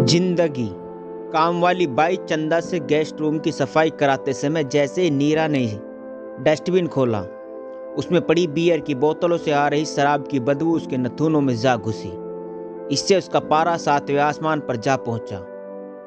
जिंदगी। काम वाली बाई चंदा से गेस्ट रूम की सफाई कराते समय जैसे ही नीरा ने डस्टबिन खोला, उसमें पड़ी बियर की बोतलों से आ रही शराब की बदबू उसके नथुनों में जा घुसी। इससे उसका पारा 7वें आसमान पर जा पहुंचा।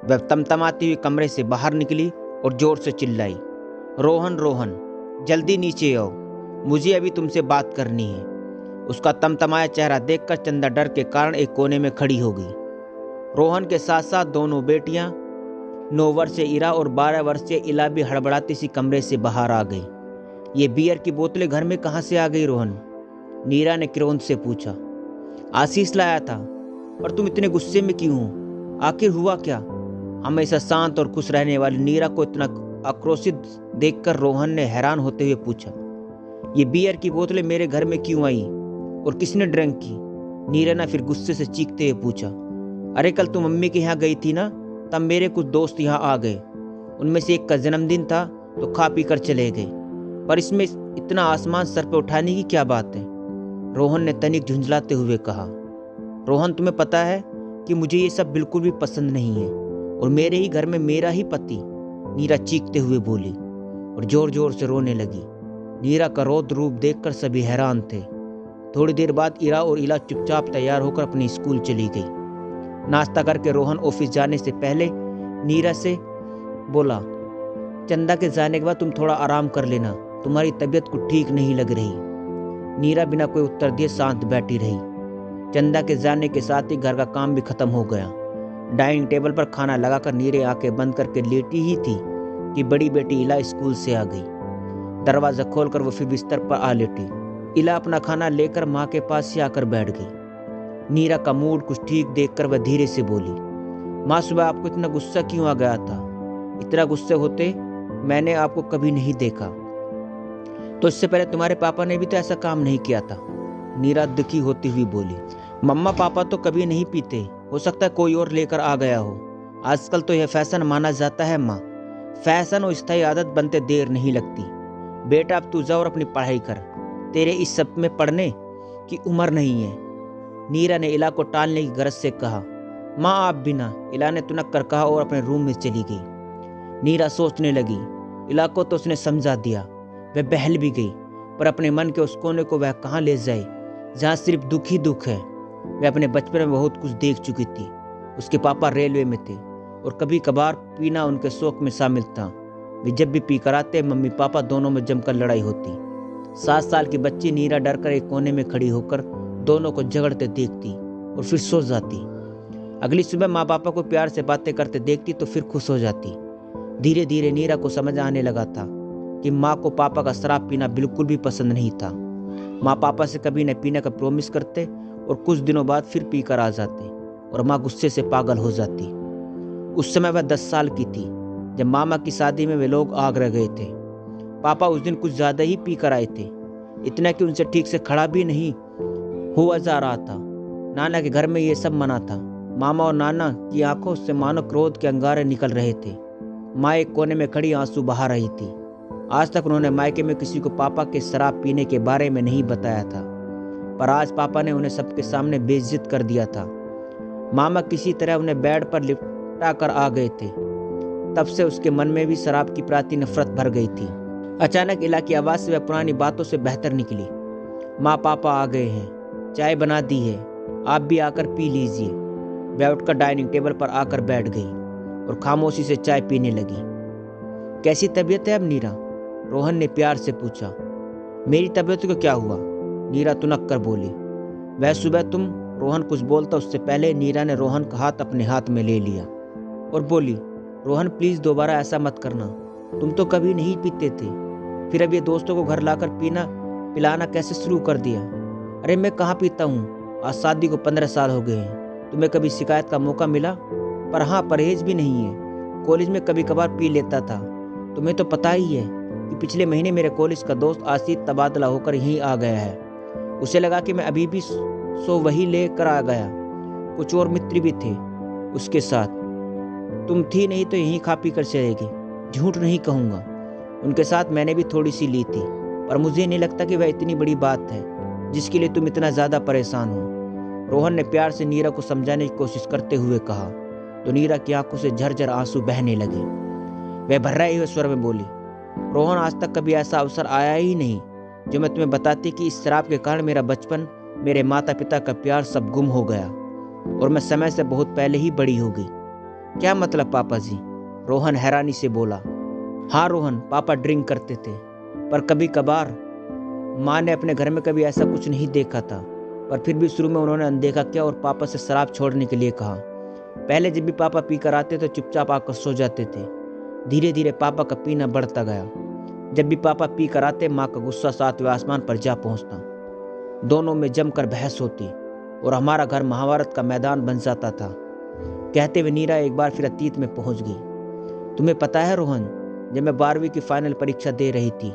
वह तमतमाती हुई कमरे से बाहर निकली और जोर से चिल्लाई, रोहन रोहन, जल्दी नीचे आओ, मुझे अभी तुमसे बात करनी है। उसका तमतमाया चेहरा देखकर चंदा डर के कारण एक कोने में खड़ी हो गई। रोहन के साथ साथ दोनों बेटियां 9 वर्षीय इरा और 12 वर्षीय इला भी हड़बड़ाती सी कमरे से बाहर आ गई। ये बियर की बोतलें घर में कहाँ से आ गई रोहन? नीरा ने क्रोध से पूछा। आशीष लाया था, पर तुम इतने गुस्से में क्यों हो? आखिर हुआ क्या? हमेशा शांत और खुश रहने वाली नीरा को इतना आक्रोशित देखकर रोहन ने हैरान होते हुए पूछा, ये बियर की बोतलें मेरे घर में क्यों आई और किसने ड्रिंक की? नीरा ने फिर गुस्से से चीखते हुए पूछा, अरे कल तुम मम्मी के यहाँ गई थी ना, तब मेरे कुछ दोस्त यहाँ आ गए। उनमें से एक का जन्मदिन था तो खा पी कर चले गए, पर इसमें इतना आसमान सर पे उठाने की क्या बात है? रोहन ने तनिक झुंझलाते हुए कहा। रोहन, तुम्हें पता है कि मुझे ये सब बिल्कुल भी पसंद नहीं है और मेरे ही घर में मेरा ही पति, नीरा चीखते हुए बोली और जोर जोर से रोने लगी। नीरा का रौद्र रूप देखकर सभी हैरान थे। थोड़ी देर बाद इरा और इला चुपचाप तैयार होकर अपनी स्कूल चली गई। नाश्ता करके रोहन ऑफिस जाने से पहले नीरा से बोला, चंदा के जाने के बाद तुम थोड़ा आराम कर लेना, तुम्हारी तबीयत कुछ ठीक नहीं लग रही। नीरा बिना कोई उत्तर दिए शांत बैठी रही। चंदा के जाने के साथ ही घर का काम भी खत्म हो गया। डाइनिंग टेबल पर खाना लगाकर नीरे आंखें बंद करके लेटी ही थी कि बड़ी बेटी इला स्कूल से आ गई। दरवाजा खोलकर वो फिर बिस्तर पर आ लेटी। इला अपना खाना लेकर माँ के पास से आकर बैठ गई। नीरा का मूड कुछ ठीक देखकर वह धीरे से बोली, माँ, सुबह आपको इतना गुस्सा क्यों आ गया था? इतना गुस्से होते मैंने आपको कभी नहीं देखा। तो इससे पहले तुम्हारे पापा ने भी तो ऐसा काम नहीं किया था। नीरा दुखी होती हुई बोली, मम्मा पापा तो कभी नहीं पीते, हो सकता है कोई और लेकर आ गया हो। आजकल तो यह फैशन माना जाता है माँ। फैशन और स्थायी आदत बनते देर नहीं लगती। बेटा अब तू जा और अपनी पढ़ाई कर, तेरे इस सब में पढ़ने की उम्र नहीं है। नीरा ने इला को टालने की गरज से कहा, माँ आप बिना। इला ने तुनक कर कहा और अपने रूम में चली गई। नीरा सोचने लगी, इला को तो उसने समझा दिया, वह बहल भी गई, पर अपने मन के उस कोने को वह कहाँ ले जाए जहाँ सिर्फ दुख ही दुख है। वह अपने बचपन में बहुत कुछ देख चुकी थी। उसके पापा रेलवे में थे और कभी कभार पीना उनके शौक में शामिल था। वे जब भी पी कर आते, मम्मी पापा दोनों में जमकर लड़ाई होती। 7 साल की बच्ची नीरा डर कर एक कोने में खड़ी होकर दोनों को झगड़ते देखती और फिर सो जाती। अगली सुबह माँ पापा को प्यार से बातें करते देखती तो फिर खुश हो जाती। धीरे धीरे नीरा को समझ आने लगा था कि माँ को पापा का शराब पीना बिल्कुल भी पसंद नहीं था। माँ पापा से कभी न पीने का प्रॉमिस करते और कुछ दिनों बाद फिर पी कर आ जाते और माँ गुस्से से पागल हो जाती। उस समय वह 10 साल की थी जब मामा की शादी में वे लोग आगरा गए थे। पापा उस दिन कुछ ज्यादा ही पी कर आए थे, इतना कि उनसे ठीक से खड़ा भी नहीं हुआ जा रहा था। नाना के घर में ये सब मना था। मामा और नाना की आंखों से मानो क्रोध के अंगारे निकल रहे थे। माँ एक कोने में खड़ी आंसू बहा रही थी। आज तक उन्होंने मायके में किसी को पापा के शराब पीने के बारे में नहीं बताया था, पर आज पापा ने उन्हें सबके सामने बेइज्जत कर दिया था। मामा किसी तरह उन्हें बेड पर लिपटा कर आ गए थे। तब से उसके मन में भी शराब की प्रति नफरत भर गई थी। अचानक इला की आवाज से वह पुरानी बातों से बेहतर निकली, माँ पापा आ गए हैं, चाय बना दी है, आप भी आकर पी लीजिए। वह उठकर डाइनिंग टेबल पर आकर बैठ गई और खामोशी से चाय पीने लगी। कैसी तबीयत है अब नीरा? रोहन ने प्यार से पूछा। मेरी तबीयत को क्या हुआ? नीरा तुनक कर बोली। वह सुबह तुम। रोहन कुछ बोलता उससे पहले नीरा ने रोहन का हाथ अपने हाथ में ले लिया और बोली, रोहन प्लीज दोबारा ऐसा मत करना, तुम तो कभी नहीं पीते थे, फिर अब ये दोस्तों को घर लाकर पीना पिलाना कैसे शुरू कर दिया? अरे मैं कहाँ पीता हूँ, आज शादी को 15 साल हो गए हैं। तुम्हें कभी शिकायत का मौका मिला? पर हाँ, परहेज भी नहीं है। कॉलेज में कभी कभार पी लेता था। तुम्हें तो पता ही है कि पिछले महीने मेरे कॉलेज का दोस्त आशीष तबादला होकर यहीं आ गया है। उसे लगा कि मैं अभी भी सो वही लेकर आ गया। कुछ और मित्र भी थे उसके साथ। तुम थी नहीं तो यहीं खा पी कर चलेगी। झूठ नहीं कहूँगा, उनके साथ मैंने भी थोड़ी सी ली थी, पर मुझे नहीं लगता कि वह इतनी बड़ी बात है जिसके लिए तुम इतना ज्यादा परेशान हो। रोहन ने प्यार से नीरा को समझाने की कोशिश करते हुए कहा। तो नीरा की आंखों से झरझर आंसू बहने लगे। वह भर्राए हुए स्वर में बोली, रोहन, आज तक कभी ऐसा अवसर आया ही नहीं जो मैं तुम्हें बताती कि इस शराब के कारण मेरा बचपन, मेरे माता पिता का प्यार सब गुम हो गया और मैं समय से बहुत पहले ही बड़ी हो गई। क्या मतलब पापा जी? रोहन हैरानी से बोला। हाँ रोहन, पापा ड्रिंक करते थे, पर कभी कभार माँ ने अपने घर में कभी ऐसा कुछ नहीं देखा था, पर फिर भी शुरू में उन्होंने अनदेखा किया और पापा से शराब छोड़ने के लिए कहा। पहले जब भी पापा पीकर आते तो चुपचाप आकर सो जाते थे। धीरे धीरे पापा का पीना बढ़ता गया। जब भी पापा पी कर आते, माँ का गुस्सा सातवें आसमान पर जा पहुंचता। दोनों में जमकर बहस होती और हमारा घर महाभारत का मैदान बन जाता था। कहते हुए नीरा एक बार फिर अतीत में पहुंच गई। तुम्हें पता है रोहन, जब मैं 12वीं की फाइनल परीक्षा दे रही थी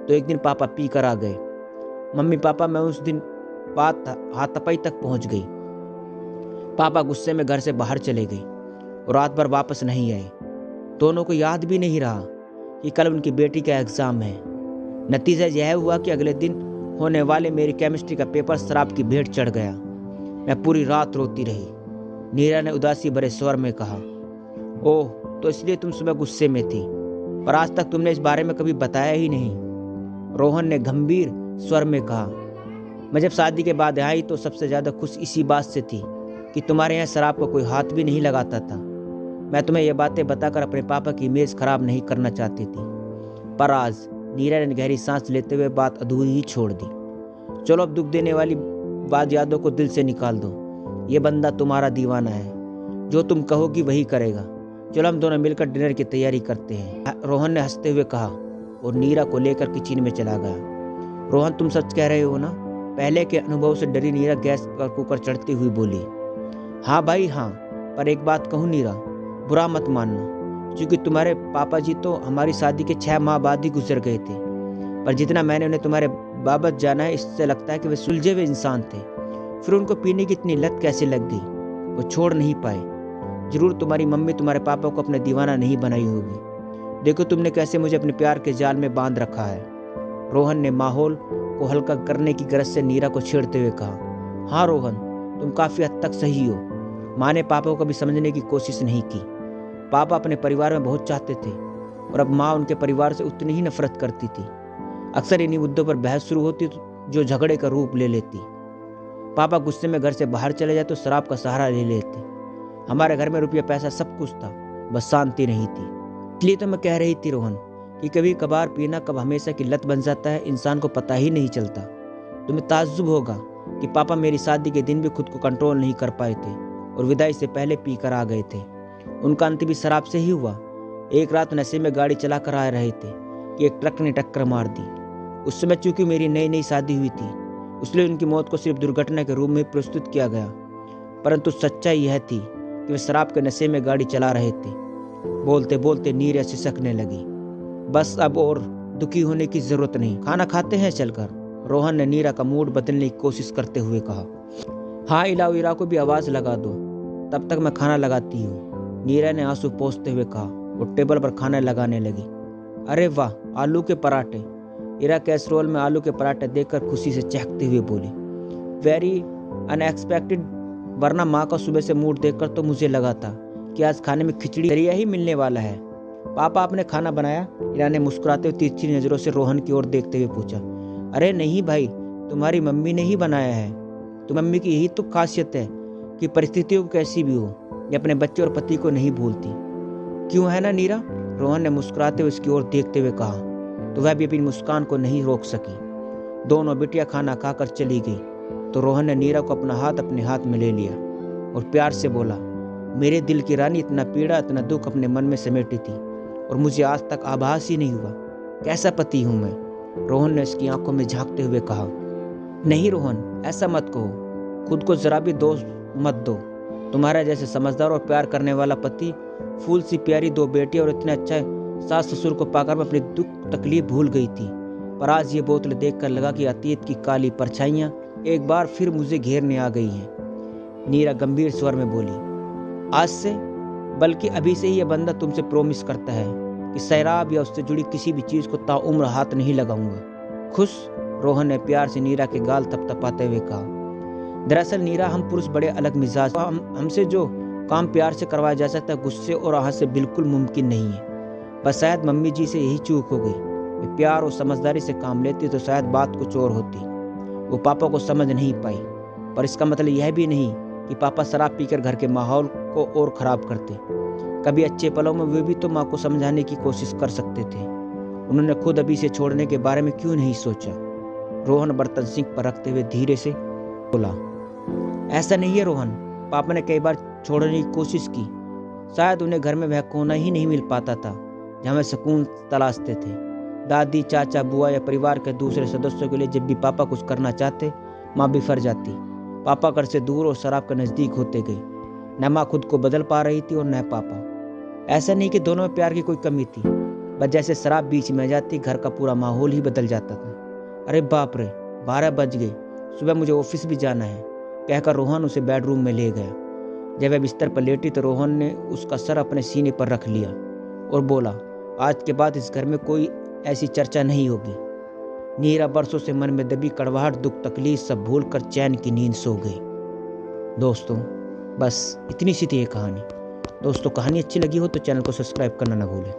तो एक दिन पापा पी कर आ गए। मम्मी पापा मैं उस दिन बात हाथापाई तक पहुंच गई। पापा गुस्से में घर से बाहर चले गए और रात भर वापस नहीं आए। दोनों को याद भी नहीं रहा कि कल उनकी बेटी का एग्जाम है। नतीजा यह हुआ कि अगले दिन होने वाले मेरी केमिस्ट्री का पेपर शराब की भेंट चढ़ गया। मैं पूरी रात रोती रही। नीरा ने उदासी भरे स्वर में कहा, ओह, तो इसलिए तुम सुबह गुस्से में थी, पर आज तक तुमने इस बारे में कभी बताया ही नहीं। रोहन ने गंभीर स्वर में कहा, मैं जब शादी के बाद आई तो सबसे ज्यादा खुश इसी बात से थी कि तुम्हारे यहाँ शराब को कोई हाथ भी नहीं लगाता था। मैं तुम्हें ये बातें बताकर अपने पापा की इमेज खराब नहीं करना चाहती थी, पर आज नीरा ने गहरी सांस लेते हुए बात अधूरी ही छोड़ दी। चलो अब दुख देने वाली बात यादों को दिल से निकाल दो। ये बंदा तुम्हारा दीवाना है, जो तुम कहोगी वही करेगा। चलो हम दोनों मिलकर डिनर की तैयारी करते हैं, रोहन ने हंसते हुए कहा और नीरा को लेकर किचन में चला गया। रोहन, तुम सच कह रहे हो ना? पहले के अनुभव से डरी नीरा गैस का कुकर चढ़ती हुई बोली। हाँ भाई हाँ, पर एक बात कहूँ नीरा, बुरा मत मानना, क्योंकि तुम्हारे पापा जी तो हमारी शादी के 6 माह बाद ही गुजर गए थे। पर जितना मैंने उन्हें तुम्हारे बाबत जाना है, इससे लगता है कि वे सुलझे हुए इंसान थे। फिर उनको पीने की इतनी लत कैसे लग गई, वो छोड़ नहीं पाए। जरूर तुम्हारी मम्मी तुम्हारे पापा को अपना दीवाना नहीं बनाई होगी। देखो तुमने कैसे मुझे अपने प्यार के जाल में बांध रखा है। रोहन ने माहौल को हल्का करने की गरज से नीरा को छेड़ते हुए कहा। हाँ रोहन, तुम काफी हद तक सही हो। माँ ने पापा को भी समझने की कोशिश नहीं की। पापा अपने परिवार में बहुत चाहते थे और अब माँ उनके परिवार से उतनी ही नफरत करती थी। अक्सर इन्हीं मुद्दों पर बहस शुरू होती जो झगड़े का रूप ले लेती। पापा गुस्से में घर से बाहर चले जाते तो शराब का सहारा ले लेते। हमारे घर में रुपया पैसा सब कुछ था, बस शांति नहीं थी। इसलिए तो मैं कह रही थी रोहन कि कभी कभार पीना कब हमेशा की लत बन जाता है, इंसान को पता ही नहीं चलता। तुम्हें ताज्जुब होगा कि पापा मेरी शादी के दिन भी खुद को कंट्रोल नहीं कर पाए थे और विदाई से पहले पीकर आ गए थे। उनका अंत भी शराब से ही हुआ। एक रात नशे में गाड़ी चला कर आ रहे थे कि एक ट्रक ने टक्कर मार दी। उस समय चूंकि मेरी नई नई शादी हुई थी, इसलिए उनकी मौत को सिर्फ दुर्घटना के रूप में प्रस्तुत किया गया, परंतु सच्चाई यह थी कि वे शराब के नशे में गाड़ी चला रहे थे। बोलते बोलते नीरा सिसकने लगी। बस अब और दुखी होने की जरूरत नहीं, खाना खाते हैं चलकर, रोहन ने नीरा का मूड बदलने की कोशिश करते हुए कहा। हाँ इलाओ, इरा को भी आवाज लगा दो, तब तक मैं खाना लगाती हूँ, नीरा ने आंसू पोंछते हुए कहा और टेबल पर खाना लगाने लगी। अरे वाह, आलू के पराठे। इरा कैसरोल में आलू के पराठे देखकर खुशी से चहकते हुए बोली। वेरी अनएक्सपेक्टेड, वरना माँ का सुबह से मूड देखकर तो मुझे लगा था कि आज खाने में खिचड़ी दरिया ही मिलने वाला है। पापा आपने खाना बनाया? इरा ने मुस्कुराते हुए तिरछी नजरों से रोहन की ओर देखते हुए पूछा। अरे नहीं भाई, तुम्हारी मम्मी ने ही बनाया है। तो मम्मी की यही तो खासियत है कि परिस्थितियों कैसी भी हो, ये अपने बच्चे और पति को नहीं भूलती। क्यों है ना नीरा? रोहन ने मुस्कुराते हुए उसकी ओर देखते हुए कहा, तो वह भी अपनी मुस्कान को नहीं रोक सकी। दोनों बिटिया खाना खाकर चली गई तो रोहन ने नीरा को अपना हाथ अपने हाथ में ले लिया और प्यार से बोला, मेरे दिल की रानी, इतना पीड़ा इतना दुख अपने मन में समेटी थी और मुझे आज तक आभास ही नहीं हुआ कैसा पति हूं मैं। रोहन ने उसकी आंखों में झांकते हुए कहा। नहीं रोहन, ऐसा मत कहो, खुद को जरा भी दोष मत दो। तुम्हारा जैसे समझदार और प्यार करने वाला पति, फूल सी प्यारी 2 बेटी और इतने अच्छा सास ससुर को पाकर मैं अपनी दुख तकलीफ भूल गई थी। पर आज ये बोतल देखकर लगा कि अतीत की काली परछाइयां एक बार फिर मुझे घेरने आ गई हैं। नीरा गंभीर स्वर में बोली। आज से, बल्कि अभी से ही यह बंदा तुमसे प्रोमिस करता है कि शराब या उससे जुड़ी किसी भी चीज को ताउम्र हाथ नहीं लगाऊंगा। खुश? रोहन ने प्यार से नीरा के गाल तपतपाते हुए कहा। दरअसल नीरा, हम पुरुष बड़े अलग मिजाज, हमसे जो काम प्यार से करवाया जा सकता है, गुस्से और आहट से बिल्कुल मुमकिन नहीं है। बस शायद मम्मी जी से यही चूक हो गई। वे प्यार और समझदारी से काम लेती तो शायद बात कुछ और होती। वो पापा को समझ नहीं पाई, पर इसका मतलब यह भी नहीं कि पापा शराब पीकर घर के माहौल को और खराब करते। कभी अच्छे पलों में वे भी तो माँ को समझाने की कोशिश कर सकते थे। उन्होंने खुद अभी से छोड़ने के बारे में क्यों नहीं सोचा? रोहन बर्तन सिंक पर रखते हुए धीरे से बोला, ऐसा नहीं है रोहन, पापा ने कई बार छोड़ने की कोशिश की। शायद उन्हें घर में वह कोना ही नहीं मिल पाता था जहाँ वे सुकून तलाशते थे। दादी, चाचा, बुआ या परिवार के दूसरे सदस्यों के लिए जब भी पापा कुछ करना चाहते, माँ बिफर जाती। पापा घर से दूर और शराब के नज़दीक होते गए। न माँ खुद को बदल पा रही थी और न पापा। ऐसा नहीं कि दोनों में प्यार की कोई कमी थी, बस जैसे शराब बीच में जाती घर का पूरा माहौल ही बदल जाता था। अरे बाप रे, 12 बज गए, सुबह मुझे ऑफिस भी जाना है, कहकर रोहन उसे बेडरूम में ले गया। जब वह बिस्तर पर लेटी तो रोहन ने उसका सर अपने सीने पर रख लिया और बोला, आज के बाद इस घर में कोई ऐसी चर्चा नहीं होगी। नीरा बरसों से मन में दबी कड़वाहट, दुख, तकलीफ सब भूलकर चैन की नींद सो गई। दोस्तों, बस इतनी सी थी ये कहानी। दोस्तों, कहानी अच्छी लगी हो तो चैनल को सब्सक्राइब करना ना भूलें।